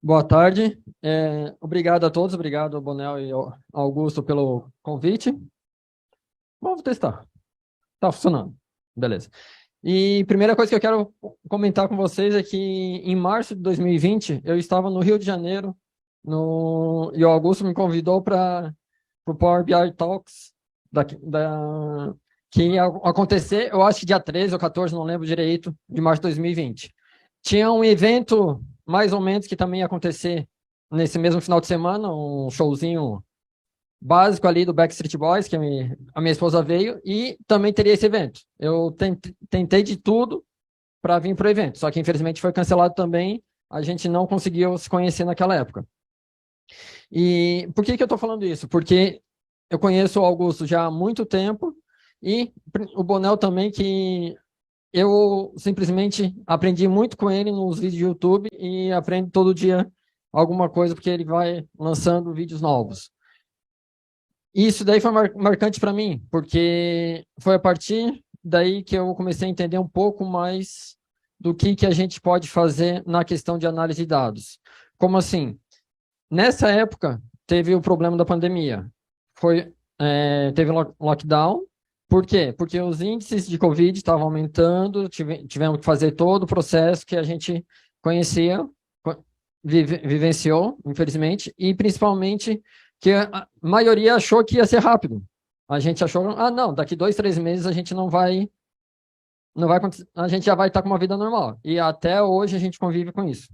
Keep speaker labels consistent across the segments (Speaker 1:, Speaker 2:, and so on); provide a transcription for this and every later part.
Speaker 1: Boa tarde. Obrigado a todos, obrigado ao Bonel e ao Augusto pelo convite. Vamos testar. Tá funcionando. Beleza. E primeira coisa que eu quero comentar com vocês é que em março de 2020 eu estava no Rio de Janeiro e o Augusto me convidou para o Power BI Talks que ia acontecer, eu acho que dia 13 ou 14, não lembro direito, de março de 2020. Tinha um evento mais ou menos que também ia acontecer nesse mesmo final de semana, um showzinho básico ali do Backstreet Boys, que a minha esposa veio, e também teria esse evento. Eu tentei de tudo para vir para o evento, só que infelizmente foi cancelado também, a gente não conseguiu se conhecer naquela época. E por que eu estou falando isso? Porque eu conheço o Augusto já há muito tempo, e o Bonel também, que eu simplesmente aprendi muito com ele nos vídeos do YouTube e aprendo todo dia alguma coisa, porque ele vai lançando vídeos novos. Isso daí foi marcante para mim, porque foi a partir daí que eu comecei a entender um pouco mais do que a gente pode fazer na questão de análise de dados. Como assim? Nessa época, teve o problema da pandemia. Teve lockdown. Por quê? Porque os índices de Covid estavam aumentando, tivemos que fazer todo o processo que a gente conhecia, vivenciou, infelizmente, e principalmente que a maioria achou que ia ser rápido. A gente achou, não, daqui 2, 3 meses a gente não vai acontecer, a gente já vai estar com uma vida normal. E até hoje a gente convive com isso.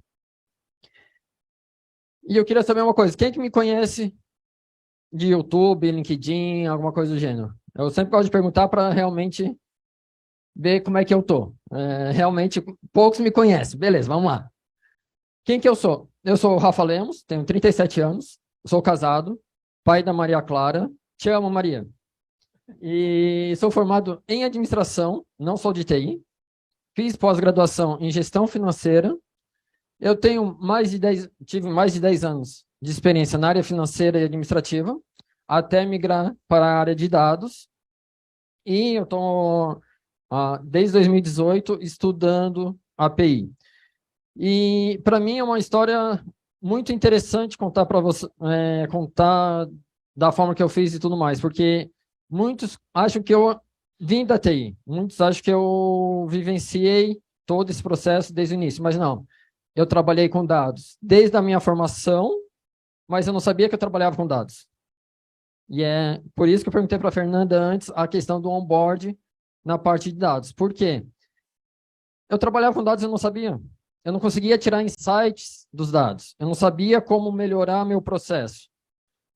Speaker 1: E eu queria saber uma coisa, quem que me conhece de YouTube, LinkedIn, alguma coisa do gênero? Eu sempre gosto de perguntar para realmente ver como é que eu tô. Realmente, poucos me conhecem. Beleza, vamos lá. Quem que eu sou? Eu sou o Rafa Lemos, tenho 37 anos, sou casado, pai da Maria Clara. Te amo, Maria. E sou formado em administração, não sou de TI. Fiz pós-graduação em gestão financeira. Eu tive mais de 10 anos de experiência na área financeira e administrativa, até migrar para a área de dados. E eu estou, desde 2018, estudando API. E, para mim, é uma história muito interessante contar para você, contar da forma que eu fiz e tudo mais, porque muitos acham que eu vim da TI, muitos acham que eu vivenciei todo esse processo desde o início, mas não. Eu trabalhei com dados desde a minha formação, mas eu não sabia que eu trabalhava com dados. E é por isso que eu perguntei para a Fernanda antes a questão do onboard na parte de dados. Por quê? Eu trabalhava com dados e eu não sabia. Eu não conseguia tirar insights dos dados. Eu não sabia como melhorar meu processo.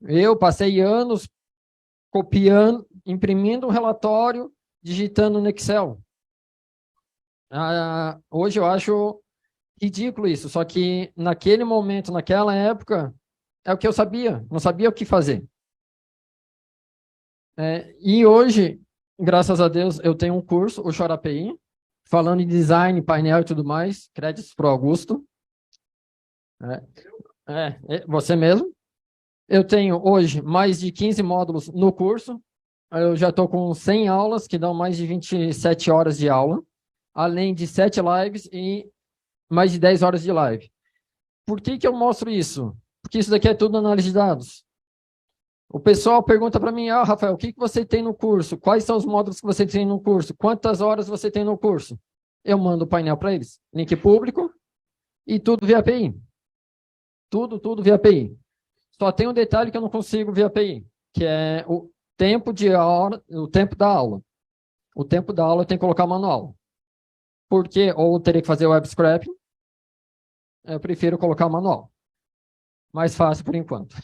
Speaker 1: Eu passei anos copiando, imprimindo um relatório, digitando no Excel. Hoje eu acho ridículo isso, só que naquele momento, naquela época, é o que eu sabia, não sabia o que fazer. E hoje, graças a Deus, eu tenho um curso, o Chora API, falando em design, painel e tudo mais, créditos para o Augusto. Você mesmo. Eu tenho hoje mais de 15 módulos no curso, eu já estou com 100 aulas, que dão mais de 27 horas de aula, além de 7 lives e mais de 10 horas de live. Por que eu mostro isso? Porque isso daqui é tudo análise de dados. O pessoal pergunta para mim, Rafael, o que você tem no curso? Quais são os módulos que você tem no curso? Quantas horas você tem no curso? Eu mando o painel para eles, link público e tudo via API. Tudo via API. Só tem um detalhe que eu não consigo via API, que é o tempo o tempo da aula. O tempo da aula eu tenho que colocar manual. Porque ou eu teria que fazer web scraping, eu prefiro colocar manual. Mais fácil por enquanto.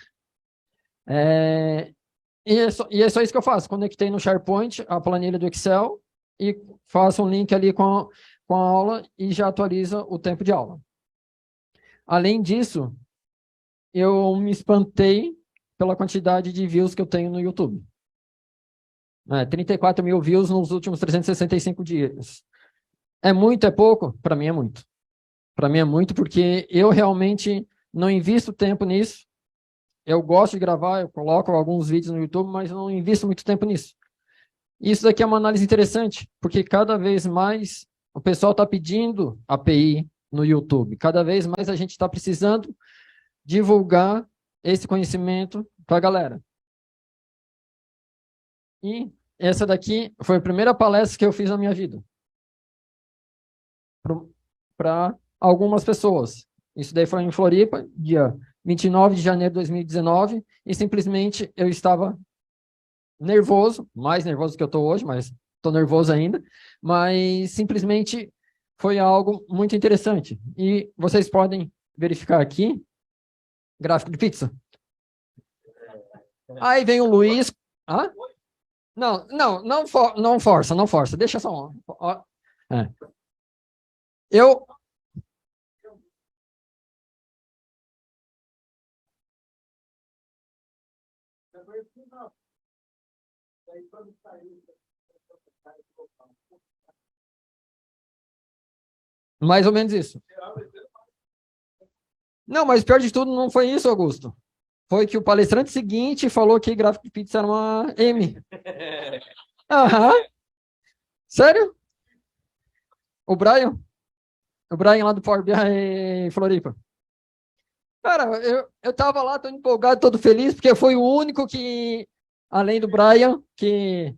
Speaker 1: E é só isso que eu faço. Conectei no SharePoint a planilha do Excel e faço um link ali com a aula e já atualiza o tempo de aula. Além disso, eu me espantei pela quantidade de views que eu tenho no YouTube. 34 mil views nos últimos 365 dias. É muito, é pouco? Para mim é muito. Para mim é muito porque eu realmente não invisto tempo nisso. Eu gosto de gravar, eu coloco alguns vídeos no YouTube, mas não invisto muito tempo nisso. Isso daqui é uma análise interessante, porque cada vez mais o pessoal está pedindo API no YouTube. Cada vez mais a gente está precisando divulgar esse conhecimento para a galera. E essa daqui foi a primeira palestra que eu fiz na minha vida. Para algumas pessoas. Isso daí foi em Floripa, dia 29 de janeiro de 2019, e simplesmente eu estava nervoso, mais nervoso que eu estou hoje, mas estou nervoso ainda, mas simplesmente foi algo muito interessante. E vocês podem verificar aqui, gráfico de pizza. Aí vem o Luiz. Hã? Não força, não força, deixa só. É. Eu. Mais ou menos isso. Não, mas pior de tudo não foi isso, Augusto. Foi que o palestrante seguinte falou que gráfico de pizza era uma M. Aham. Sério? O Brian? O Brian lá do Power BI Floripa. Cara, eu tava lá, todo empolgado, todo feliz, porque foi o único que, além do Brian, que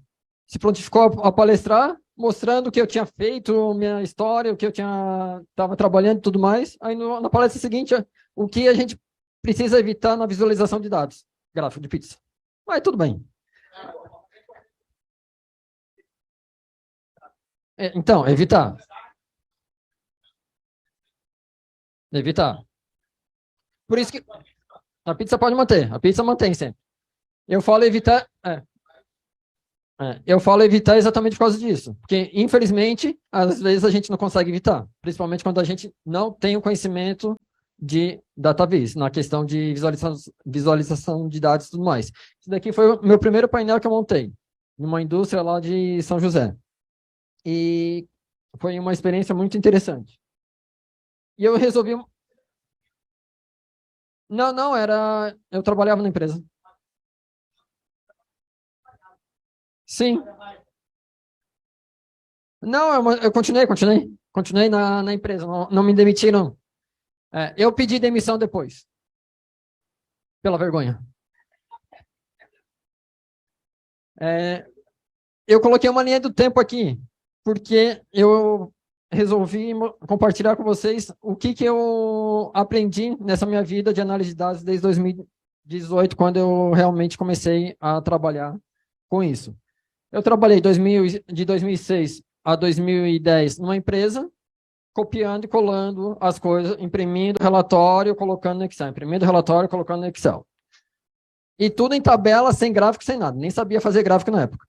Speaker 1: se prontificou a palestrar, mostrando o que eu tinha feito, minha história, o que eu estava trabalhando e tudo mais. Aí na palestra seguinte, o que a gente precisa evitar na visualização de dados, gráfico de pizza. Mas tudo bem. Então, evitar. Evitar. Por isso que a pizza pode manter, a pizza mantém sempre. Eu falo evitar. Eu falo evitar exatamente por causa disso. Porque, infelizmente, às vezes a gente não consegue evitar. Principalmente quando a gente não tem o conhecimento de database, na questão de visualização de dados e tudo mais. Isso daqui foi o meu primeiro painel que eu montei, numa indústria lá de São José. E foi uma experiência muito interessante. E eu resolvi. Não, era. Eu trabalhava na empresa. Sim. Não, eu continuei na empresa, não me demitiram. Eu pedi demissão depois, pela vergonha. Eu coloquei uma linha do tempo aqui, porque eu resolvi compartilhar com vocês o que eu aprendi nessa minha vida de análise de dados desde 2018, quando eu realmente comecei a trabalhar com isso. Eu trabalhei de 2006 a 2010 numa empresa, copiando e colando as coisas, imprimindo relatório, colocando no Excel, imprimindo relatório, colocando no Excel. E tudo em tabela, sem gráfico, sem nada. Nem sabia fazer gráfico na época.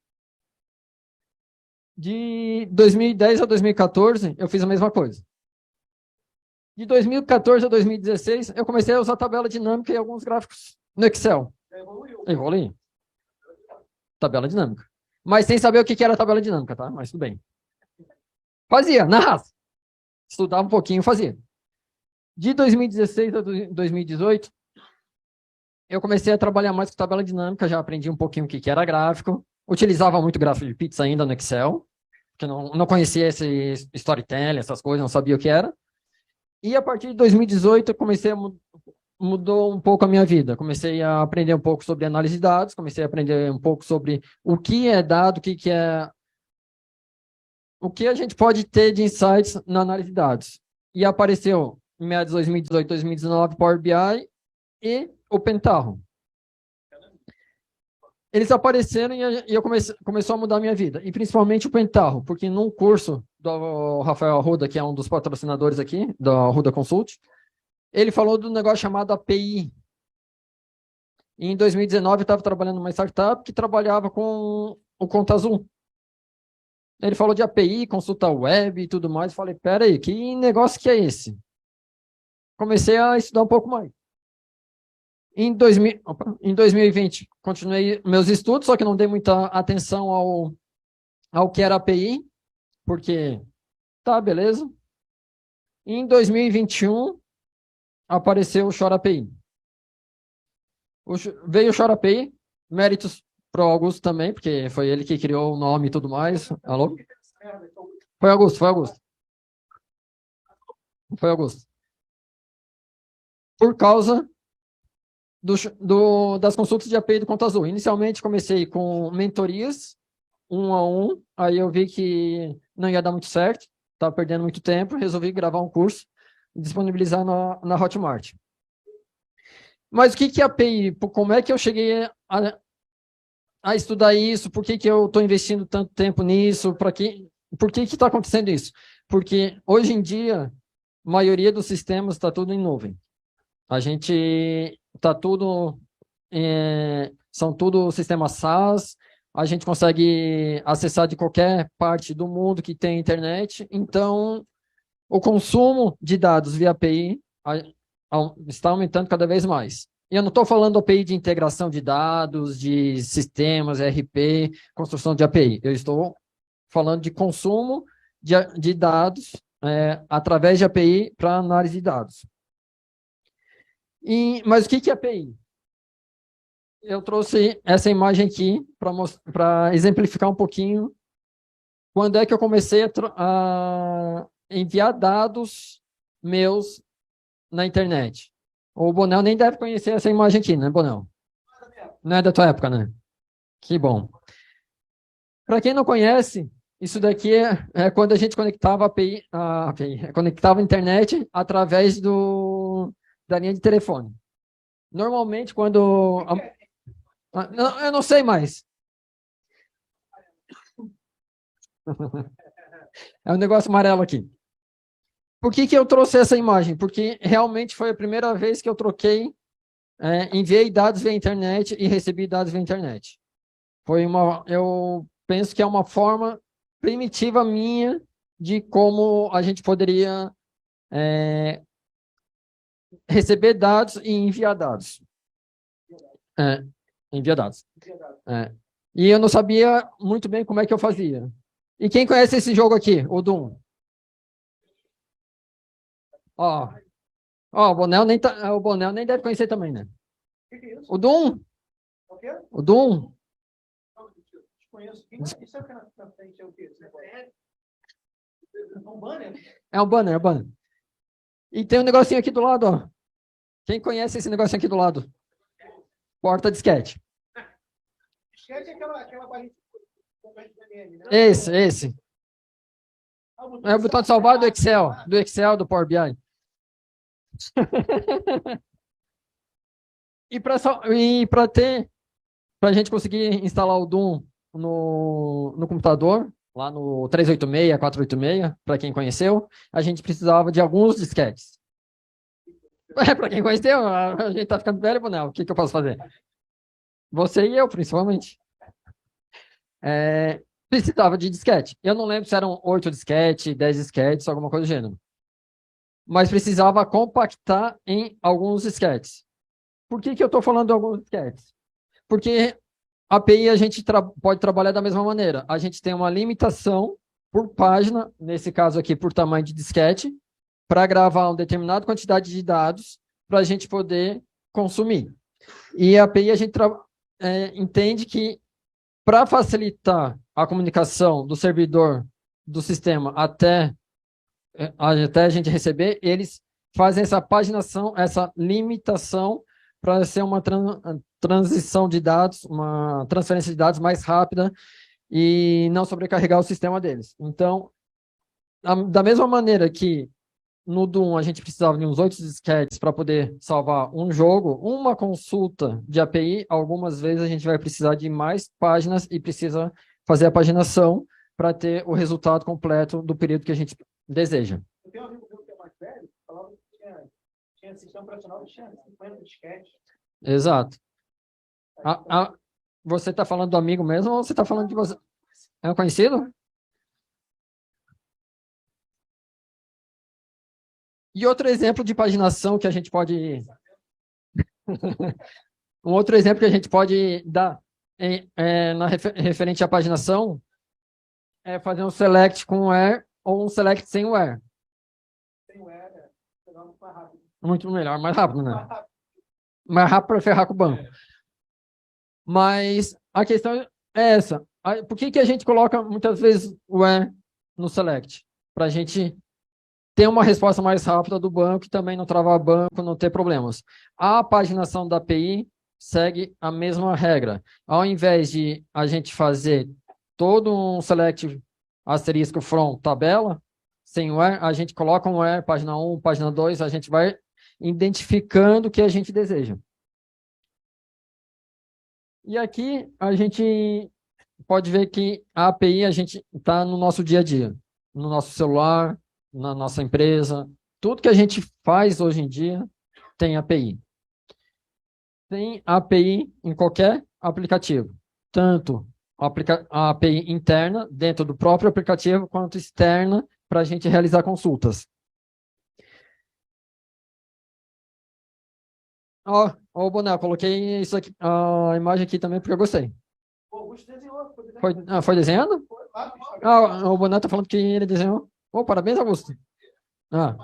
Speaker 1: De 2010 a 2014, eu fiz a mesma coisa. De 2014 a 2016, eu comecei a usar tabela dinâmica e alguns gráficos no Excel. Evoluí. Tabela dinâmica. Mas sem saber o que era tabela dinâmica, tá? Mas tudo bem. Fazia, na raça. Estudava um pouquinho, fazia. De 2016 a 2018, eu comecei a trabalhar mais com tabela dinâmica, já aprendi um pouquinho o que era gráfico. Utilizava muito gráfico de pizza ainda no Excel, porque não conhecia esse storytelling, essas coisas, não sabia o que era. E a partir de 2018, eu comecei mudou um pouco a minha vida. Comecei a aprender um pouco sobre análise de dados, comecei a aprender um pouco sobre o que é dado, o que a gente pode ter de insights na análise de dados. E apareceu em meados de 2018, 2019, Power BI e o Pentaho. Eles apareceram e eu começou a mudar a minha vida. E principalmente o Pentaho, porque num curso do Rafael Arruda, que é um dos patrocinadores aqui, da Arruda Consult, ele falou do negócio chamado API. E em 2019 eu estava trabalhando numa startup que trabalhava com o Conta Azul. Ele falou de API, consulta web e tudo mais. Falei, peraí, que negócio que é esse? Comecei a estudar um pouco mais. Em 2020, continuei meus estudos, só que não dei muita atenção ao que era API, porque tá, beleza. Em 2021, apareceu o Chora API. Veio o Chora API, méritos para o Augusto também, porque foi ele que criou o nome e tudo mais. Alô? Foi Augusto, foi Augusto. Foi Augusto. Por causa das consultas de API do Conta Azul. Inicialmente, comecei com mentorias, 1 a 1, aí eu vi que não ia dar muito certo, estava perdendo muito tempo, resolvi gravar um curso e disponibilizar na Hotmart. Mas o que é API? Como é que eu cheguei a estudar isso? Por que eu estou investindo tanto tempo nisso? Por que está acontecendo isso? Porque hoje em dia, a maioria dos sistemas está tudo em nuvem. A gente está tudo... são tudo sistemas SaaS, a gente consegue acessar de qualquer parte do mundo que tem internet, então o consumo de dados via API está aumentando cada vez mais. E eu não estou falando API de integração de dados, de sistemas, ERP, construção de API. Eu estou falando de consumo de dados através de API para análise de dados. Mas o que é API? Eu trouxe essa imagem aqui para exemplificar um pouquinho quando é que eu comecei a enviar dados meus na internet. O Bonel nem deve conhecer essa imagem aqui, né, Bonel? Não é da tua época, né? Que bom. Para quem não conhece, isso daqui é quando a gente conectava conectava a internet através da linha de telefone. Normalmente, quando... Não, eu não sei mais. É um negócio amarelo aqui. Por que eu trouxe essa imagem? Porque realmente foi a primeira vez que eu enviei dados via internet e recebi dados via internet. Eu penso que é uma forma primitiva minha de como a gente poderia receber dados e enviar dados. Enviar dados. E eu não sabia muito bem como é que eu fazia. E quem conhece esse jogo aqui, o Doom? Ó, o Bonel nem deve conhecer também, né? O Doom? O Doom? Isso é na frente, é o quê? É um banner? É um banner. E tem um negocinho aqui do lado, ó. Quem conhece esse negocinho aqui do lado? Porta disquete. Disquete é aquela barrinha. Esse. É o botão de salvar do Excel, do Power BI. E para a gente conseguir instalar o Doom no computador, lá no 386, 486, para quem conheceu, a gente precisava de alguns disquetes. Para quem conheceu, a gente tá ficando velho, não. O que eu posso fazer? Você e eu, principalmente. Precisava de disquete. Eu não lembro se eram 8 disquetes, 10 disquetes, alguma coisa do gênero. Mas precisava compactar em alguns disquetes. Por que eu estou falando de alguns disquetes? Porque a API a gente pode trabalhar da mesma maneira. A gente tem uma limitação por página, nesse caso aqui por tamanho de disquete, para gravar uma determinada quantidade de dados para a gente poder consumir. E a API a gente entende que para facilitar a comunicação do servidor do sistema até a gente receber, eles fazem essa paginação, essa limitação para ser uma transição de dados, uma transferência de dados mais rápida e não sobrecarregar o sistema deles. Então, da mesma maneira que no Doom a gente precisava de uns 8 disquetes para poder salvar um jogo, uma consulta de API, algumas vezes a gente vai precisar de mais páginas e precisa fazer a paginação para ter o resultado completo do período que a gente deseja. Eu tenho um amigo meu que é mais velho, falava que tinha sistema operacional que tinha 50 disquetes. Exato. Você está falando do amigo mesmo ou você está falando de você? É um conhecido? E outro exemplo de paginação que a gente pode... um outro exemplo que a gente pode dar referente à paginação é fazer um select com where ou um select sem where. Sem where é muito mais rápido. Muito melhor, mais rápido, né? Mais rápido para ferrar com o banco. Mas a questão é essa. Por que a gente coloca muitas vezes o where no select? Para a gente ter uma resposta mais rápida do banco e também não travar banco, não ter problemas. A paginação da API segue a mesma regra. Ao invés de a gente fazer todo um select asterisco from tabela, sem where, a gente coloca um where, página 1, página 2, a gente vai identificando o que a gente deseja. E aqui a gente pode ver que a API a gente está no nosso dia a dia, no nosso celular, na nossa empresa. Tudo que a gente faz hoje em dia tem API. Tem API em qualquer aplicativo, tanto a API interna dentro do próprio aplicativo, quanto externa para a gente realizar consultas. Ó, Boné, eu coloquei isso aqui, a imagem aqui também porque eu gostei. Foi desenhando? O Boné tá falando que ele desenhou. Parabéns, Augusto. Ah.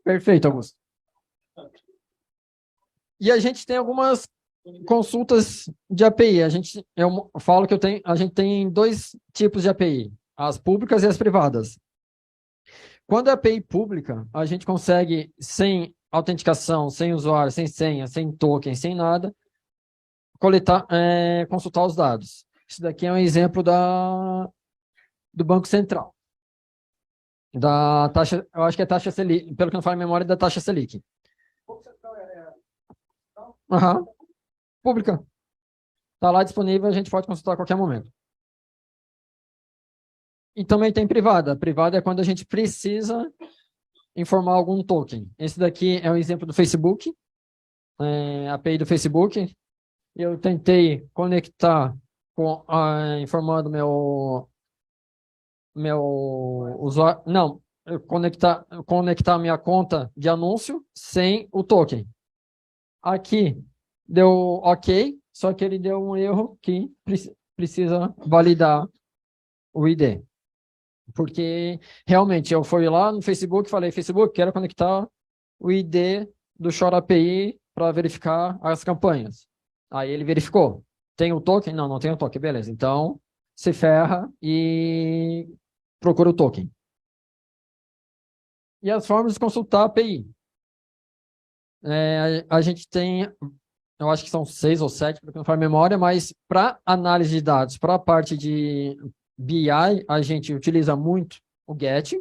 Speaker 1: Perfeito, Augusto. E a gente tem algumas consultas de API. Eu falo que a gente tem dois tipos de API, as públicas e as privadas. Quando é API pública, a gente consegue, sem autenticação, sem usuário, sem senha, sem token, sem nada, consultar os dados. Isso daqui é um exemplo do Banco Central. Da taxa, eu acho que é taxa Selic, pelo que não falo em memória, da taxa Selic. Uhum. Pública. Está lá disponível, a gente pode consultar a qualquer momento. E também tem privada. Privada é quando a gente precisa informar algum token. Esse daqui é um exemplo do Facebook, API do Facebook. Eu tentei conectar informando meu usuário. Não, conectar minha conta de anúncio sem o token. Aqui deu OK, só que ele deu um erro que precisa validar o ID. Porque realmente eu fui lá no Facebook e falei: Facebook, quero conectar o ID do Chora API para verificar as campanhas. Aí ele verificou. Tem o token? Não, não tem o token. Beleza. Então, se ferra e procura o token. E as formas de consultar a API. A gente tem, eu acho que são 6 ou 7, porque não faz memória, mas para análise de dados, para a parte de BI, a gente utiliza muito o Get.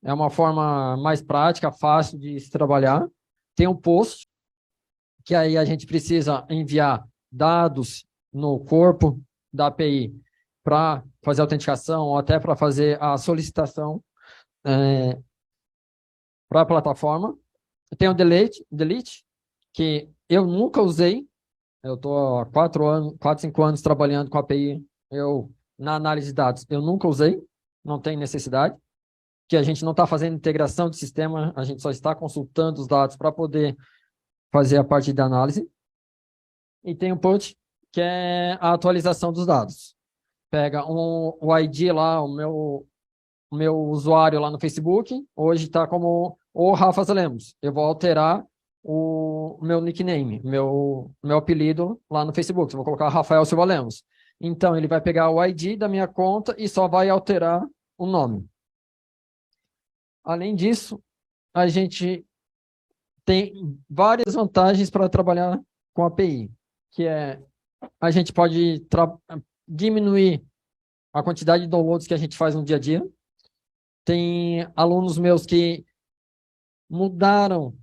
Speaker 1: É uma forma mais prática, fácil de se trabalhar. Tem o Post, que aí a gente precisa enviar dados no corpo da API para fazer a autenticação ou até para fazer a solicitação para a plataforma. Tem o Delete, que eu nunca usei. Eu estou há 4, 5 anos trabalhando com a API. Na análise de dados, eu nunca usei, não tem necessidade, que a gente não está fazendo integração de sistema, a gente só está consultando os dados para poder fazer a parte da análise. E tem o Put, que é a atualização dos dados. Pega o ID lá, o meu usuário lá no Facebook, hoje está como o Rafa Lemos. Eu vou alterar o meu nickname, meu apelido lá no Facebook. Eu vou colocar Rafael Silva Lemos. Então, ele vai pegar o ID da minha conta e só vai alterar o nome. Além disso, a gente tem várias vantagens para trabalhar com a API, que é a gente pode diminuir a quantidade de downloads que a gente faz no dia a dia. Tem alunos meus que mudaram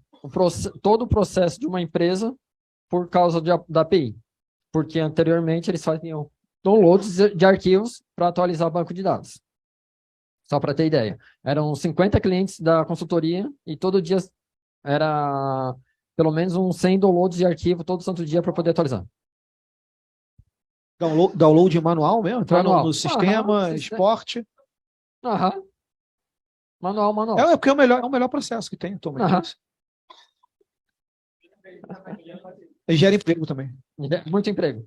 Speaker 1: todo o processo de uma empresa por causa da API, porque anteriormente eles faziam downloads de arquivos para atualizar o banco de dados. Só para ter ideia. Eram 50 clientes da consultoria e todo dia era pelo menos uns 100 downloads de arquivo todo santo dia para poder atualizar.
Speaker 2: Download manual mesmo? Entrar
Speaker 1: Manual.
Speaker 2: no sistema, esporte.
Speaker 1: Aham. Manual.
Speaker 2: É porque é o melhor processo que tem atualmente. E gera emprego também.
Speaker 1: Muito emprego.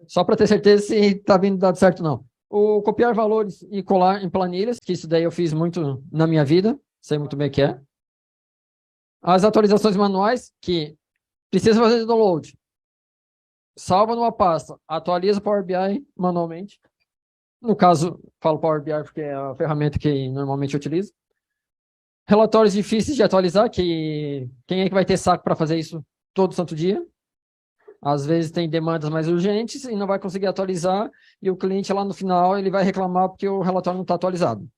Speaker 1: Só para ter certeza se está vindo dado certo ou não. O copiar valores e colar em planilhas, que isso daí eu fiz muito na minha vida, sei muito bem o que é. As atualizações manuais, que precisa fazer download. Salva numa pasta, atualiza o Power BI manualmente. No caso, falo Power BI porque é a ferramenta que normalmente eu utilizo. Relatórios difíceis de atualizar, que quem é que vai ter saco para fazer isso todo santo dia? Às vezes tem demandas mais urgentes e não vai conseguir atualizar, e o cliente lá no final ele vai reclamar porque o relatório não está atualizado.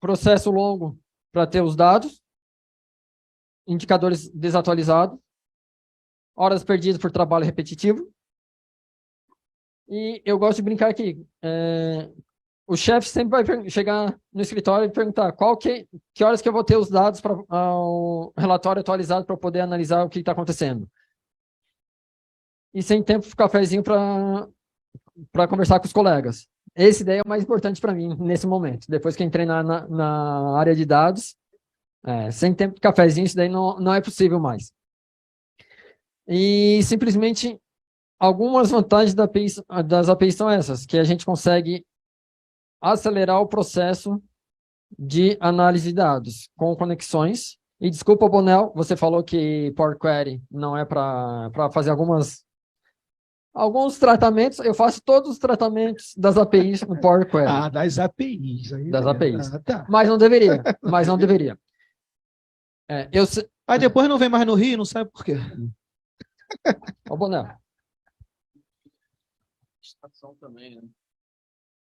Speaker 1: Processo longo para ter os dados, indicadores desatualizados, horas perdidas por trabalho repetitivo. E eu gosto de brincar aqui. O chefe sempre vai chegar no escritório e perguntar que horas que eu vou ter os dados para o relatório atualizado para poder analisar o que está acontecendo. E sem tempo de cafezinho para conversar com os colegas. Esse daí é o mais importante para mim nesse momento. Depois que entrei na área de dados, sem tempo de cafezinho, isso daí não é possível mais. E simplesmente algumas vantagens das APIs são essas, que a gente consegue acelerar o processo de análise de dados com conexões. E desculpa, Bonel, você falou que Power Query não é para fazer alguns tratamentos. Eu faço todos os tratamentos das APIs no Power Query.
Speaker 2: Das APIs. Aí,
Speaker 1: das APIs.
Speaker 2: Tá.
Speaker 1: Mas não deveria.
Speaker 2: Aí depois não vem mais no Rio, não sabe por quê.
Speaker 1: Ô, Bonel.
Speaker 3: Também, né?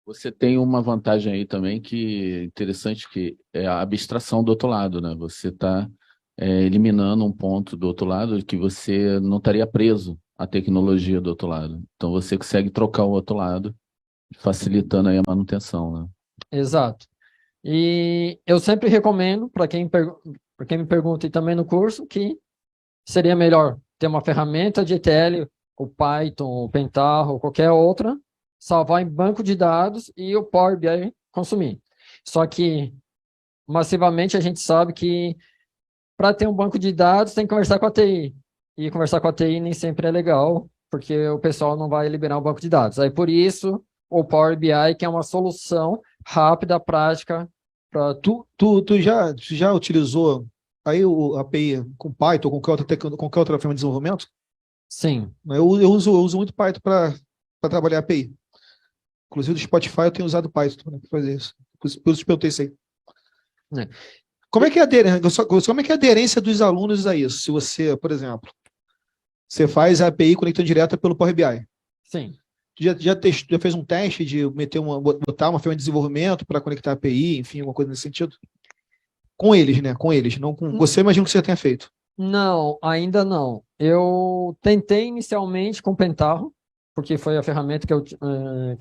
Speaker 3: Você tem uma vantagem aí também que é interessante, que é a abstração do outro lado, né? Você está eliminando um ponto do outro lado que você não estaria preso à tecnologia do outro lado. Então você consegue trocar o outro lado, facilitando aí a manutenção, né?
Speaker 1: Exato. E eu sempre recomendo, para quem me pergunta e também no curso, que seria melhor ter uma ferramenta de ETL, o Python, o Pentaho, qualquer outra, salvar em banco de dados e o Power BI consumir. Só que, massivamente, a gente sabe que para ter um banco de dados tem que conversar com a TI. E conversar com a TI nem sempre é legal, porque o pessoal não vai liberar um banco de dados. Aí, por isso, o Power BI, que é uma solução rápida, prática.
Speaker 2: Tu já utilizou aí a API com Python ou qualquer outra ferramenta de desenvolvimento?
Speaker 1: Sim.
Speaker 2: Eu uso muito Python para trabalhar API. Inclusive, do Spotify eu tenho usado Python para fazer isso. Por isso que eu isso aí. Como é que é a aderência dos alunos a isso? Se você, por exemplo, você faz a API conectando direta pelo Power BI.
Speaker 1: Sim.
Speaker 2: Já fez um teste de botar uma ferramenta de desenvolvimento para conectar a API, enfim, alguma coisa nesse sentido? Com eles, né? Com eles, não com você. Imagino que você tenha feito.
Speaker 1: Não, ainda não. Eu tentei inicialmente com o Pentaho, porque foi a ferramenta que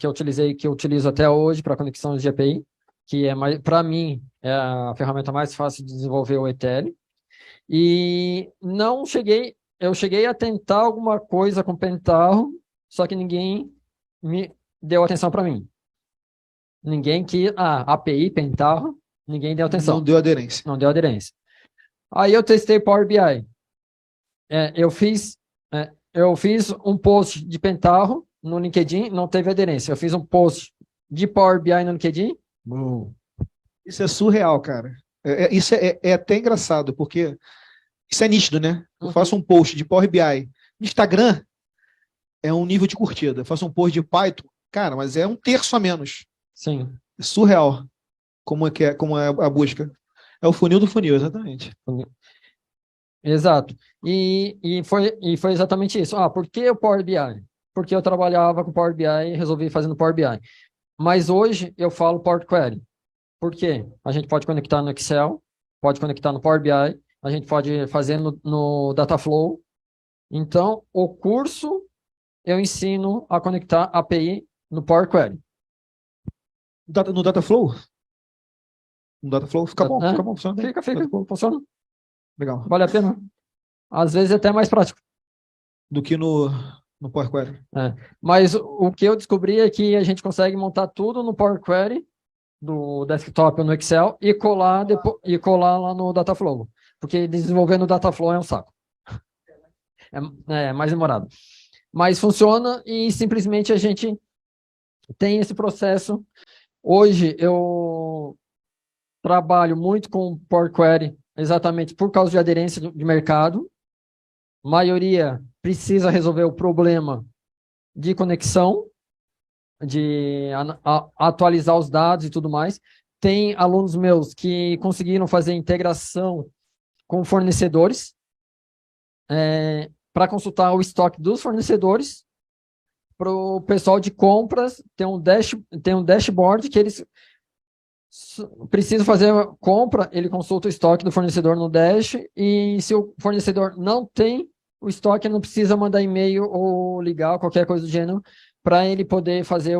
Speaker 1: eu utilizei, que eu utilizo até hoje para conexões de API, que para mim, é a ferramenta mais fácil de desenvolver o ETL. E eu cheguei a tentar alguma coisa com o Pentaho, só que ninguém me deu atenção para mim. Ninguém API, Pentaho, ninguém deu atenção.
Speaker 2: Não deu aderência.
Speaker 1: Não deu aderência. Aí eu testei Power BI. Eu fiz um post de Pentaho no LinkedIn, não teve aderência. Eu fiz um post de Power BI no LinkedIn.
Speaker 2: Isso é surreal, cara. Isso é até engraçado, porque isso é nítido, né? Eu faço um post de Power BI no Instagram, é um nível de curtida. Eu faço um post de Python, cara, mas é um terço a menos.
Speaker 1: Sim.
Speaker 2: É surreal como é a busca. É o funil do funil, exatamente.
Speaker 1: Exato. E foi exatamente isso. Por que o Power BI? Porque eu trabalhava com Power BI e resolvi fazer no Power BI. Mas hoje eu falo Power Query. Por quê? A gente pode conectar no Excel, pode conectar no Power BI, a gente pode fazer no Dataflow. Então, o curso eu ensino a conectar API no Power Query.
Speaker 2: No Dataflow? No Dataflow? Fica bom, funciona.
Speaker 1: Fica, funciona.
Speaker 2: Legal.
Speaker 1: Vale a pena. Às vezes é até mais prático.
Speaker 2: Do que no Power Query.
Speaker 1: Mas o que eu descobri é que a gente consegue montar tudo no Power Query, do desktop ou no Excel, e colar lá no Dataflow. Porque desenvolver no Dataflow é um saco. É mais demorado. Mas funciona e simplesmente a gente tem esse processo. Hoje eu trabalho muito com Power Query, exatamente por causa de aderência de mercado. A maioria precisa resolver o problema de conexão, de atualizar os dados e tudo mais. Tem alunos meus que conseguiram fazer integração com fornecedores para consultar o estoque dos fornecedores. Para o pessoal de compras, tem um dashboard que eles precisam fazer a compra, ele consulta o estoque do fornecedor no dash, e se o fornecedor não tem o estoque, ele não precisa mandar e-mail ou ligar, qualquer coisa do gênero, para ele poder fazer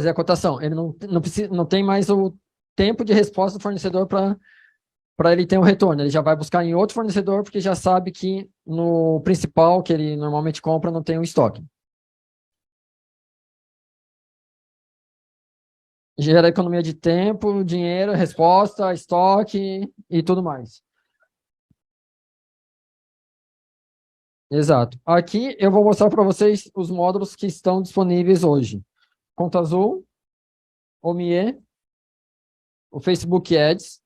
Speaker 1: a cotação. Ele não tem mais o tempo de resposta do fornecedor para ele ter um retorno. Ele já vai buscar em outro fornecedor, porque já sabe que no principal, que ele normalmente compra, não tem o estoque. Gera economia de tempo, dinheiro, resposta, estoque e tudo mais. Exato. Aqui eu vou mostrar para vocês os módulos que estão disponíveis hoje. Conta Azul, Omie, o Facebook Ads,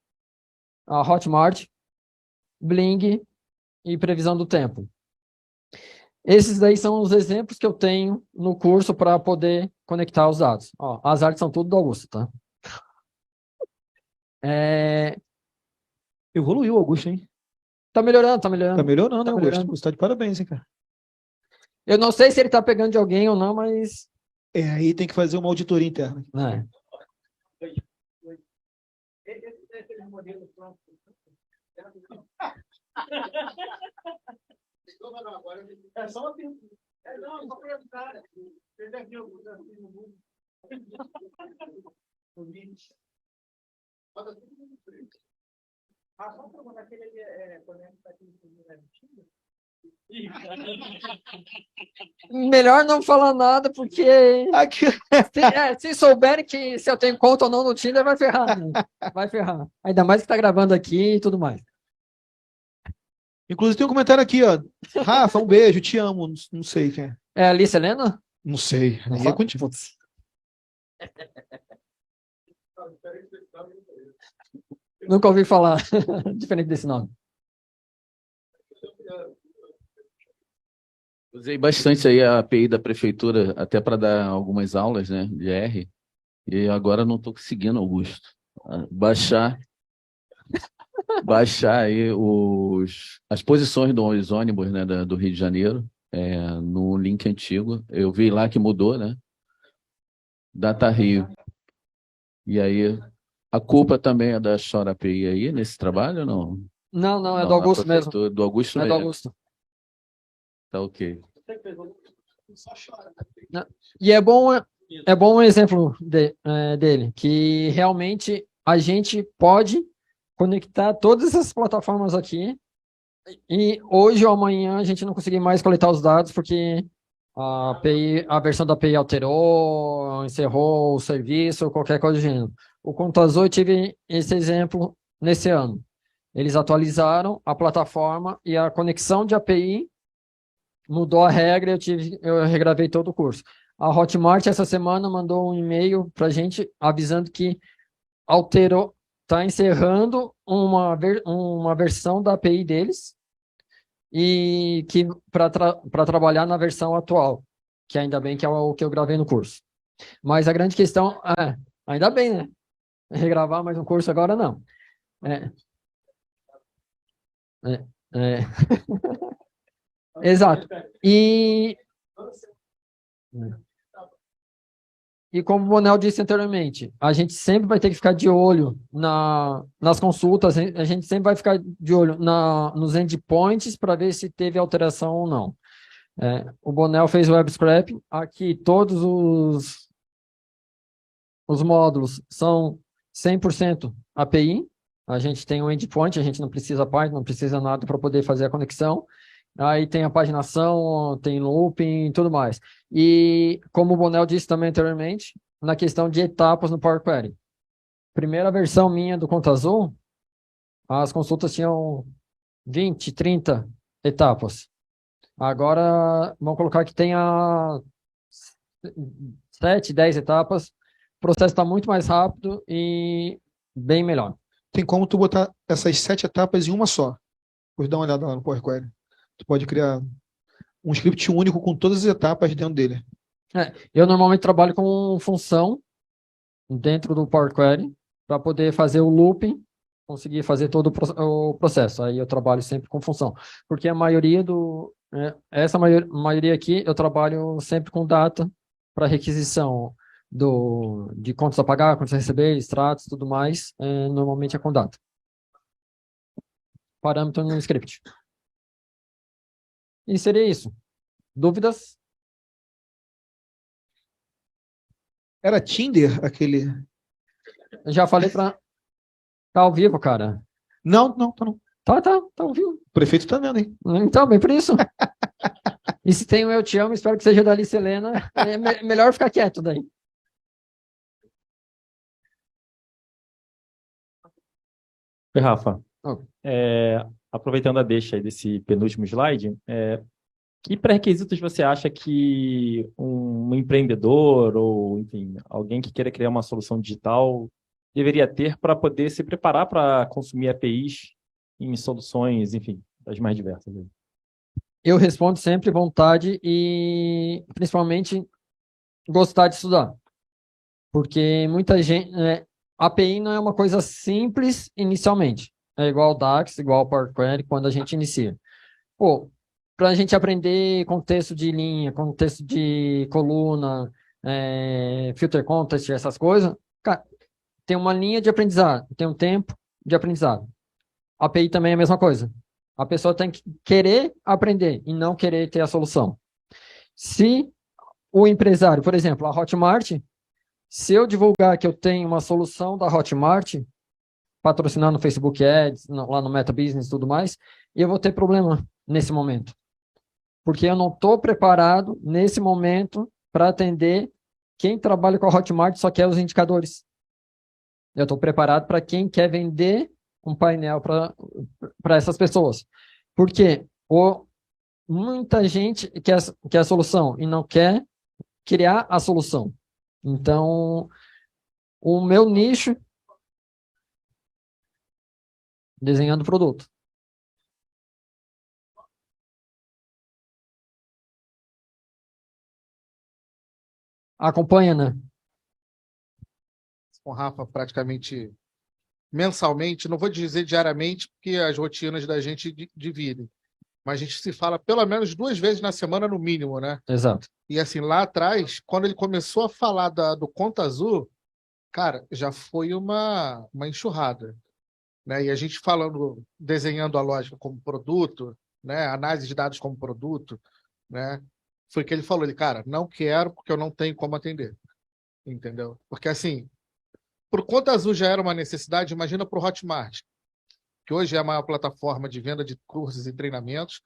Speaker 1: a Hotmart, Bling e previsão do tempo. Esses daí são os exemplos que eu tenho no curso para poder conectar os dados. Ó, as artes são tudo do Augusto, tá?
Speaker 2: Evoluiu o Augusto, hein?
Speaker 1: Tá melhorando, tá melhorando.
Speaker 2: Tá melhorando,
Speaker 1: Tá
Speaker 2: hein, Augusto?
Speaker 1: melhorando.
Speaker 2: Você tá de parabéns, hein, cara?
Speaker 1: Eu não sei se ele tá pegando de alguém ou não, mas...
Speaker 2: Aí tem que fazer uma auditoria interna.
Speaker 4: É só uma pergunta. Não, só perguntar. Você já viu o desafio no mundo? O vídeo. Bota tudo no frente. Só perguntar que ele conecta aqui no Tinder.
Speaker 1: Melhor não falar nada, porque
Speaker 2: Aqui.
Speaker 1: se souberem que se eu tenho conta ou não no Tinder, vai ferrar. Né? Vai ferrar. Ainda mais que tá gravando aqui e tudo mais.
Speaker 2: Inclusive tem um comentário aqui, ó. Rafa, um beijo, te amo. Não sei quem é.
Speaker 1: É a Alice Helena?
Speaker 2: Não sei.
Speaker 1: Não
Speaker 2: Aí é
Speaker 1: fala?
Speaker 2: contigo.
Speaker 1: Nunca ouvi falar diferente desse nome.
Speaker 3: Usei bastante aí a API da prefeitura, até para dar algumas aulas, né, de R, e agora não estou conseguindo, Augusto, baixar aí as posições dos ônibus, né, do Rio de Janeiro, no link antigo. Eu vi lá que mudou, né? Data Rio. E aí, a culpa também é da Chora API aí, nesse trabalho ou não?
Speaker 1: Não, é do Augusto mesmo.
Speaker 3: Do Augusto
Speaker 1: É do
Speaker 3: mesmo.
Speaker 1: Augusto.
Speaker 3: Tá ok.
Speaker 1: E é bom um exemplo dele, que realmente a gente pode conectar todas essas plataformas aqui e hoje ou amanhã a gente não conseguir mais coletar os dados porque a versão da API alterou, encerrou o serviço, ou qualquer coisa do gênero. O Conta Azul, eu tive esse exemplo nesse ano. Eles atualizaram a plataforma e a conexão de API mudou a regra e eu regravei todo o curso. A Hotmart, essa semana, mandou um e-mail para a gente avisando que alterou, está encerrando uma versão da API deles e que para trabalhar na versão atual, que ainda bem que é o que eu gravei no curso. Mas a grande questão ainda bem, né? Regravar mais um curso agora, não. Exato. E como o Bonel disse anteriormente, a gente sempre vai ter que ficar de olho nas consultas, a gente sempre vai ficar de olho nos endpoints para ver se teve alteração ou não. O Bonel fez o web scraping, aqui todos os módulos são 100% API, a gente tem um endpoint, a gente não precisa parte, não precisa nada para poder fazer a conexão. Aí tem a paginação, tem looping e tudo mais. E como o Bonel disse também anteriormente, na questão de etapas no Power Query. Primeira versão minha do Conta Azul, as consultas tinham 20, 30 etapas. Agora, vamos colocar que tenha 7, 10 etapas, o processo está muito mais rápido e bem melhor.
Speaker 2: Tem como tu botar essas 7 etapas em uma só. Vou dar uma olhada lá no Power Query. Tu pode criar um script único com todas as etapas dentro dele.
Speaker 1: Eu normalmente trabalho com função dentro do Power Query para poder fazer o looping, conseguir fazer todo o processo. Aí eu trabalho sempre com função, porque a maioria essa maioria aqui eu trabalho sempre com data para requisição de contas a pagar, contas a receber, extratos, tudo mais, normalmente é com data. Parâmetro no script. E seria isso. Dúvidas?
Speaker 2: Era Tinder aquele.
Speaker 1: Eu já falei para... Tá ao vivo, cara.
Speaker 2: Não, tá não.
Speaker 1: Tá ao vivo.
Speaker 2: O prefeito tá vendo, hein?
Speaker 1: Então, bem por isso. E se tem um Eu Te Amo, espero que seja da Alice Helena. É melhor ficar quieto daí.
Speaker 5: Oi, Rafa.
Speaker 1: Oh.
Speaker 5: Aproveitando a deixa aí desse penúltimo slide, que pré-requisitos você acha que um empreendedor ou, enfim, alguém que queira criar uma solução digital deveria ter para poder se preparar para consumir APIs em soluções, enfim, das mais diversas?
Speaker 1: Eu respondo sempre vontade e, principalmente, gostar de estudar. Porque muita gente... API não é uma coisa simples inicialmente. É igual o DAX, igual o Power Query quando a gente inicia. Para a gente aprender contexto de linha, contexto de coluna, filter context, essas coisas, cara, tem uma linha de aprendizado, tem um tempo de aprendizado. A API também é a mesma coisa. A pessoa tem que querer aprender e não querer ter a solução. Se o empresário, por exemplo, a Hotmart, se eu divulgar que eu tenho uma solução da Hotmart, patrocinar no Facebook Ads, lá no Meta Business e tudo mais, eu vou ter problema nesse momento. Porque eu não estou preparado, nesse momento, para atender quem trabalha com a Hotmart só quer os indicadores. Eu estou preparado para quem quer vender um painel para essas pessoas. Porque muita gente quer a solução e não quer criar a solução. Então, o meu nicho, desenhando produto. Acompanha, né?
Speaker 4: Com o Rafa praticamente mensalmente, não vou dizer diariamente, porque as rotinas da gente dividem, mas a gente se fala pelo menos 2 vezes na semana, no mínimo, né?
Speaker 1: Exato.
Speaker 4: E assim, lá atrás, quando ele começou a falar do Conta Azul, cara, já foi uma enxurrada, né? E a gente falando, desenhando a lógica como produto, né? Análise de dados como produto, né? Foi que ele falou, cara, não quero porque eu não tenho como atender, entendeu? Porque assim, por Conta Azul já era uma necessidade, imagina para o Hotmart, que hoje é a maior plataforma de venda de cursos e treinamentos,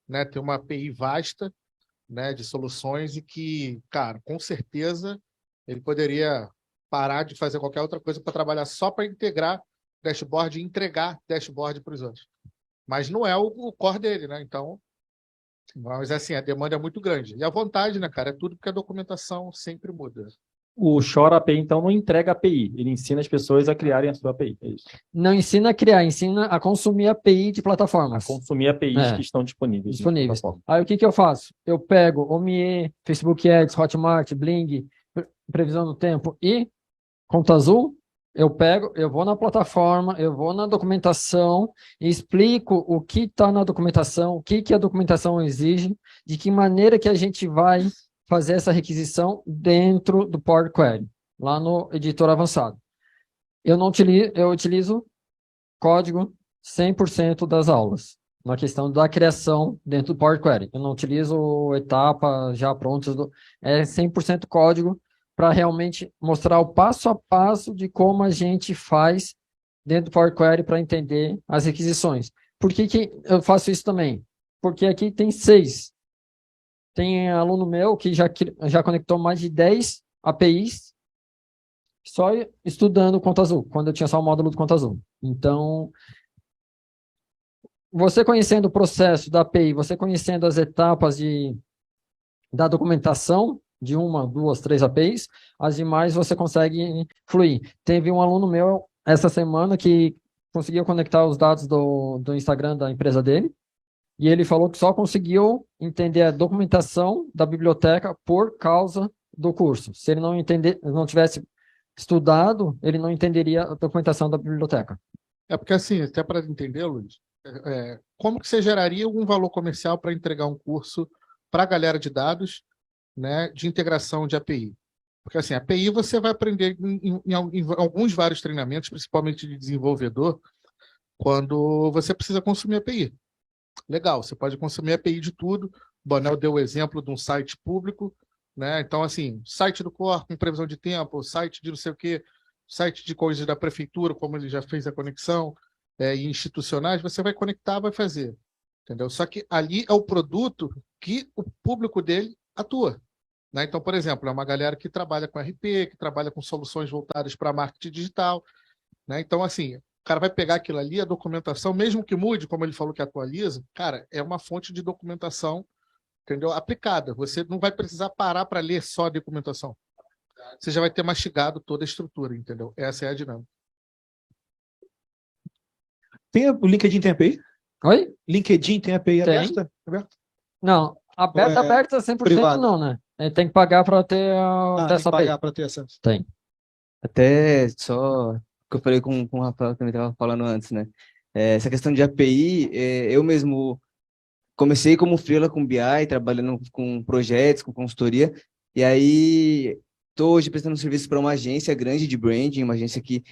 Speaker 4: né? Tem uma API vasta, né, de soluções e que, cara, com certeza ele poderia parar de fazer qualquer outra coisa para trabalhar só para integrar dashboard e entregar dashboard para os outros. Mas não é o core dele, né? Então, mas assim, a demanda é muito grande. E a vontade, né, cara, é tudo porque a documentação sempre muda.
Speaker 5: O Shore API, então, não entrega API, ele ensina as pessoas a criarem a sua API. É isso.
Speaker 1: Não ensina a criar, ensina a consumir API de plataformas.
Speaker 5: Consumir APIs que estão disponíveis.
Speaker 1: Aí o que eu faço? Eu pego OMIE, Facebook Ads, Hotmart, Bling, previsão do tempo e Conta Azul. Eu vou na plataforma, eu vou na documentação, explico o que está na documentação, o que a documentação exige, de que maneira que a gente vai fazer essa requisição dentro do Power Query, lá no editor avançado. Eu utilizo código 100% das aulas, na questão da criação dentro do Power Query. Eu não utilizo etapas já prontas, é 100% código para realmente mostrar o passo a passo de como a gente faz dentro do Power Query para entender as requisições. Por que eu faço isso também? Porque aqui tem 6. Tem aluno meu que já conectou mais de 10 APIs só estudando Conta Azul, quando eu tinha só o módulo do Conta Azul. Então, você conhecendo o processo da API, você conhecendo as etapas da documentação de uma, duas, três APIs, as demais você consegue fluir. Teve um aluno meu essa semana que conseguiu conectar os dados do Instagram da empresa dele, e ele falou que só conseguiu entender a documentação da biblioteca por causa do curso. Se ele não tivesse estudado, ele não entenderia a documentação da biblioteca.
Speaker 4: É porque assim, até para entender, Luiz, como que você geraria um valor comercial para entregar um curso para a galera de dados, né, de integração de API? Porque assim, API você vai aprender em alguns vários treinamentos, principalmente de desenvolvedor, quando você precisa consumir API. Legal, você pode consumir API de tudo. O Bonel deu o exemplo de um site público, né? Então, assim, site do Cor com previsão de tempo, site de não sei o quê, site de coisas da prefeitura, como ele já fez a conexão, e institucionais, você vai conectar, vai fazer. Entendeu? Só que ali é o produto que o público dele atua. Né? Então, por exemplo, é uma galera que trabalha com RP, que trabalha com soluções voltadas para marketing digital. Né? Então, assim, o cara vai pegar aquilo ali, a documentação, mesmo que mude, como ele falou que atualiza, cara, é uma fonte de documentação, entendeu? Aplicada. Você não vai precisar parar para ler só a documentação. Você já vai ter mastigado toda a estrutura, entendeu? Essa é a dinâmica.
Speaker 2: O LinkedIn tem API?
Speaker 1: Oi?
Speaker 2: LinkedIn tem API
Speaker 1: Tem.
Speaker 2: aberta?
Speaker 1: Não, aberta 100%
Speaker 2: privado?
Speaker 1: não, né? Tem que pagar para ter
Speaker 2: Tem que
Speaker 1: essa API.
Speaker 2: pagar para ter acesso.
Speaker 1: Tem.
Speaker 6: Até só que eu falei com o Rafael também estava falando antes, né? Essa questão de API, eu mesmo comecei como freela com BI, trabalhando com projetos, com consultoria, e aí estou hoje prestando serviço para uma agência grande de branding, uma agência que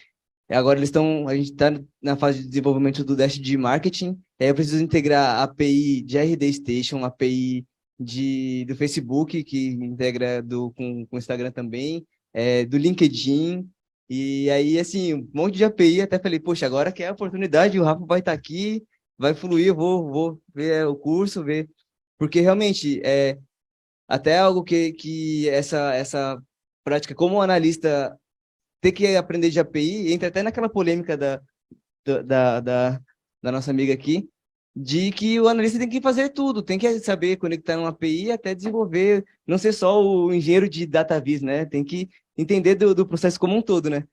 Speaker 6: agora a gente está na fase de desenvolvimento do dash de marketing, e aí eu preciso integrar a API de RD Station, API do Facebook, que integra com o Instagram também, do LinkedIn, e aí, assim, um monte de API, até falei, poxa, agora que é a oportunidade, o Rafa vai estar aqui, vai fluir, eu vou ver o curso, ver, porque realmente até algo que essa prática como analista ter que aprender de API, entra até naquela polêmica da, da, da, da nossa amiga aqui, de que o analista tem que fazer tudo, tem que saber conectar uma API até desenvolver, não ser só o engenheiro de DataVis, né? Tem que entender do processo como um todo, né?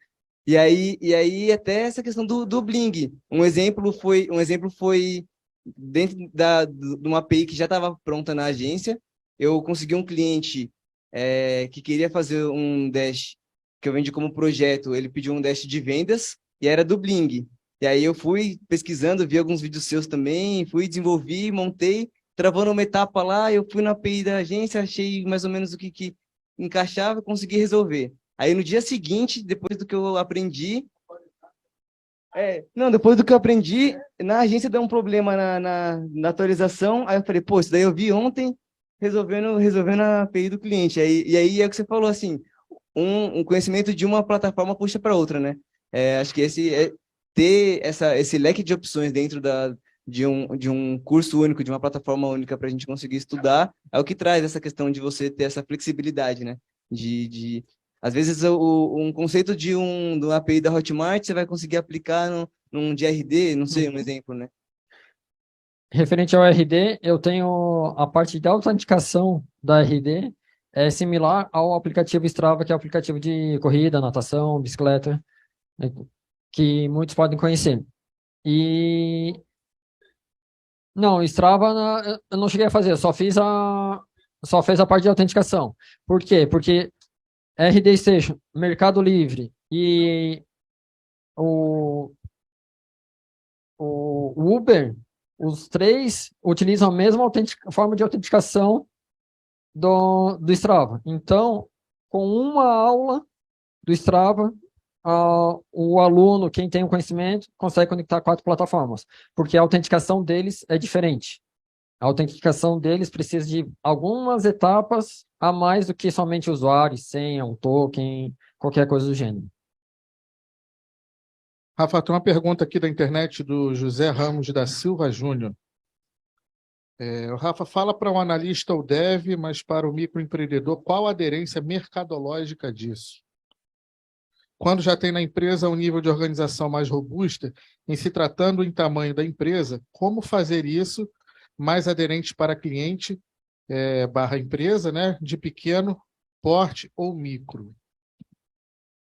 Speaker 6: E aí até essa questão do Bling. Um exemplo foi dentro de uma API que já estava pronta na agência, eu consegui um cliente que queria fazer um dash que eu vendi como projeto, ele pediu um dash de vendas e era do Bling. E aí eu fui pesquisando, vi alguns vídeos seus também, fui desenvolvi, montei, travando uma etapa lá, eu fui na API da agência, achei mais ou menos o que encaixava, consegui resolver. Aí no dia seguinte, depois do que eu aprendi, depois do que eu aprendi, na agência deu um problema na atualização, aí eu falei, pô, isso daí eu vi ontem, resolvendo a API do cliente. E aí é o que você falou, assim, um conhecimento de uma plataforma puxa para outra, né? Acho que ter esse leque de opções dentro de um curso único, de uma plataforma única para a gente conseguir estudar, é o que traz essa questão de você ter essa flexibilidade, né? Às vezes, um conceito de uma API da Hotmart, você vai conseguir aplicar num de RD, não sei, um exemplo, né?
Speaker 1: Referente ao RD, eu tenho a parte de autenticação da RD, é similar ao aplicativo Strava, que é o aplicativo de corrida, natação, bicicleta, né, que muitos podem conhecer. E não, Strava eu não cheguei a fazer, só fiz a parte de autenticação. Por quê? Porque RD Station, Mercado Livre e o Uber, os três utilizam a mesma forma de autenticação do Strava. Então, com uma aula do Strava, o aluno, quem tem o conhecimento, consegue conectar 4 plataformas, porque a autenticação deles é diferente. A autenticação deles precisa de algumas etapas a mais do que somente usuário, senha, um token, qualquer coisa do gênero.
Speaker 4: Rafa, tem uma pergunta aqui da internet do José Ramos da Silva Júnior. O Rafa, fala para um analista ou dev, mas para o microempreendedor, qual a aderência mercadológica disso? quando já tem na empresa um nível de organização mais robusta, em se tratando em tamanho da empresa, como fazer isso mais aderente para cliente, barra empresa, né, de pequeno porte ou micro.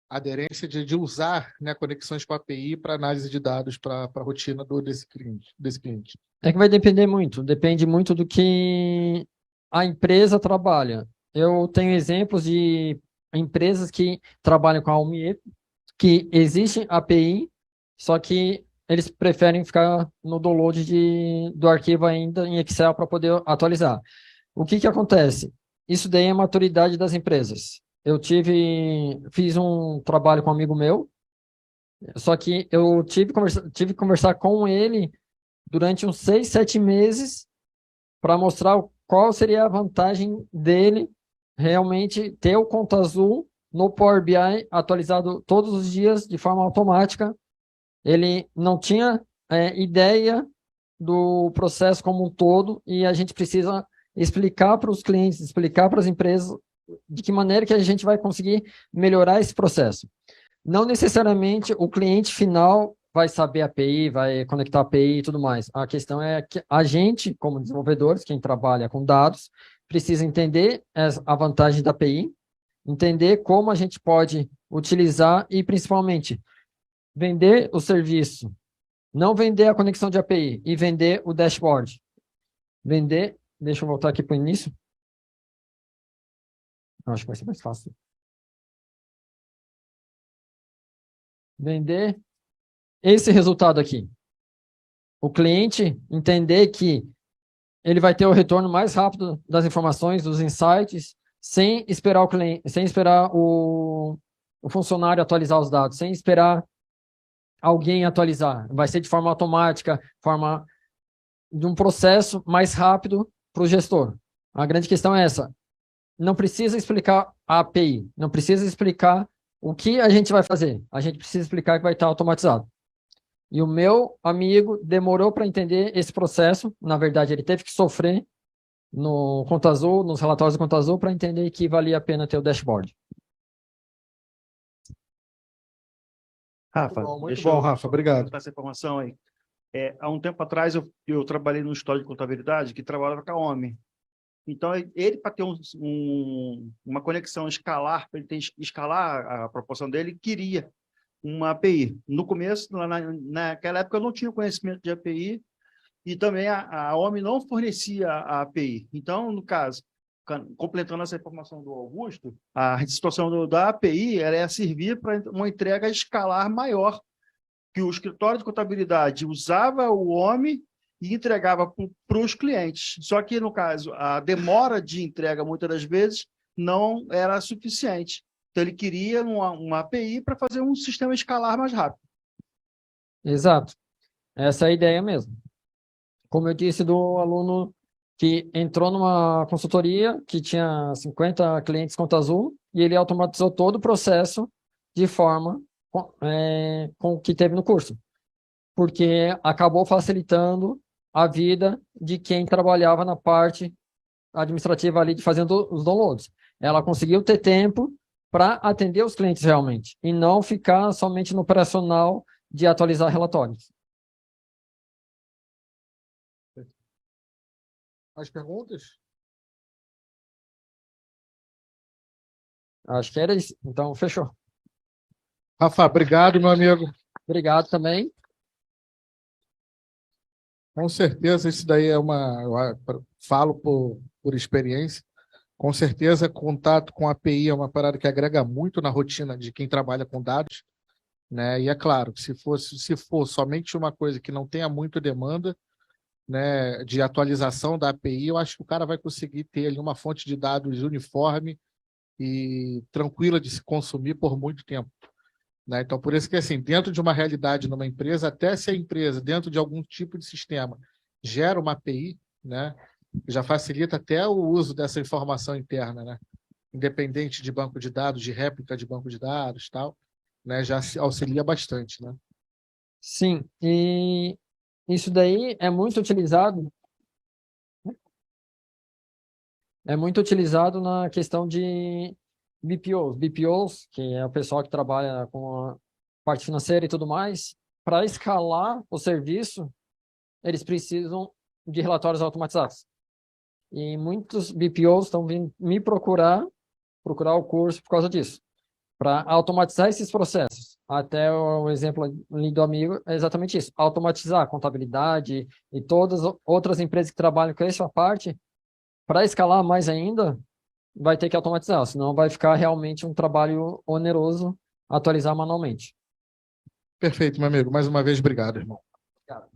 Speaker 4: Aderência de usar, né, conexões com a API para análise de dados para a rotina desse cliente.
Speaker 1: É que vai depender muito, depende muito do que a empresa trabalha. Eu tenho exemplos de empresas que trabalham com a UMIE, que existe API, só que eles preferem ficar no download do arquivo ainda em Excel para poder atualizar. O que acontece? Isso daí é a maturidade das empresas. Fiz um trabalho com um amigo meu, só que eu tive que conversar com ele durante uns 6, 7 meses para mostrar qual seria a vantagem dele realmente ter o Conta Azul no Power BI atualizado todos os dias de forma automática. Ele não tinha ideia do processo como um todo e a gente precisa explicar para os clientes, explicar para as empresas de que maneira que a gente vai conseguir melhorar esse processo. Não necessariamente o cliente final vai saber a API, vai conectar a API e tudo mais. A questão é que a gente, como desenvolvedores, quem trabalha com dados, precisa entender a vantagem da API, entender como a gente pode utilizar e, principalmente, vender o serviço. Não vender a conexão de API e vender o dashboard. Deixa eu voltar aqui para o início. Acho que vai ser mais fácil. Vender esse resultado aqui. O cliente entender que ele vai ter o retorno mais rápido das informações, dos insights, sem esperar o cliente, sem esperar o funcionário atualizar os dados, sem esperar alguém atualizar. Vai ser de forma automática, forma de um processo mais rápido para o gestor. A grande questão é essa. Não precisa explicar a API, não precisa explicar o que a gente vai fazer. A gente precisa explicar que vai estar automatizado. E o meu amigo demorou para entender esse processo. Na verdade, ele teve que sofrer no Conta Azul, nos relatórios do Conta Azul, para entender que valia a pena ter o dashboard.
Speaker 2: Rafa,
Speaker 4: Muito
Speaker 2: deixa
Speaker 4: bom,
Speaker 2: eu
Speaker 4: Rafa, obrigado.
Speaker 2: botar essa informação aí. Há um tempo atrás, eu trabalhei no escritório de contabilidade que trabalhava com a OMI. Então, ele para ter uma conexão escalar, para ele escalar a proporção dele, queria uma API. No começo, naquela época, eu não tinha conhecimento de API e também a OMI não fornecia a API. Então, no caso, completando essa informação do Augusto, a situação da API era ia servir para uma entrega escalar maior, que o escritório de contabilidade usava o OMI e entregava para os clientes. Só que, no caso, a demora de entrega, muitas das vezes, não era suficiente. Então, ele queria uma API para fazer um sistema escalar mais rápido.
Speaker 1: Exato. Essa é a ideia mesmo. Como eu disse do aluno que entrou numa consultoria que tinha 50 clientes Conta Azul e ele automatizou todo o processo de forma com o que teve no curso. Porque acabou facilitando a vida de quem trabalhava na parte administrativa ali de fazendo os downloads. Ela conseguiu ter tempo para atender os clientes realmente e não ficar somente no operacional de atualizar relatórios.
Speaker 4: Mais perguntas?
Speaker 1: Acho que era isso. Então, fechou.
Speaker 4: Rafa, obrigado, meu amigo.
Speaker 1: Obrigado também.
Speaker 4: Com certeza, isso daí eu falo por experiência. Com certeza, contato com a API é uma parada que agrega muito na rotina de quem trabalha com dados, né? E é claro, se for somente uma coisa que não tenha muita demanda, né, de atualização da API, eu acho que o cara vai conseguir ter ali uma fonte de dados uniforme e tranquila de se consumir por muito tempo. Né? Então, por isso que, assim, dentro de uma realidade numa empresa, até se a empresa, dentro de algum tipo de sistema, gera uma API, né, já facilita até o uso dessa informação interna, né? Independente de banco de dados, de réplica de banco de dados, tal, né, já auxilia bastante, né?
Speaker 1: Sim, e isso daí é muito utilizado na questão de BPOs. BPOs, que é o pessoal que trabalha com a parte financeira e tudo mais, para escalar o serviço, eles precisam de relatórios automatizados. E muitos BPOs estão vindo me procurar o curso por causa disso, para automatizar esses processos. Até o exemplo ali do amigo é exatamente isso, automatizar a contabilidade e todas as outras empresas que trabalham com essa parte, para escalar mais ainda, vai ter que automatizar, senão vai ficar realmente um trabalho oneroso atualizar manualmente.
Speaker 4: Perfeito, meu amigo. Mais uma vez, obrigado, irmão.
Speaker 1: Obrigado.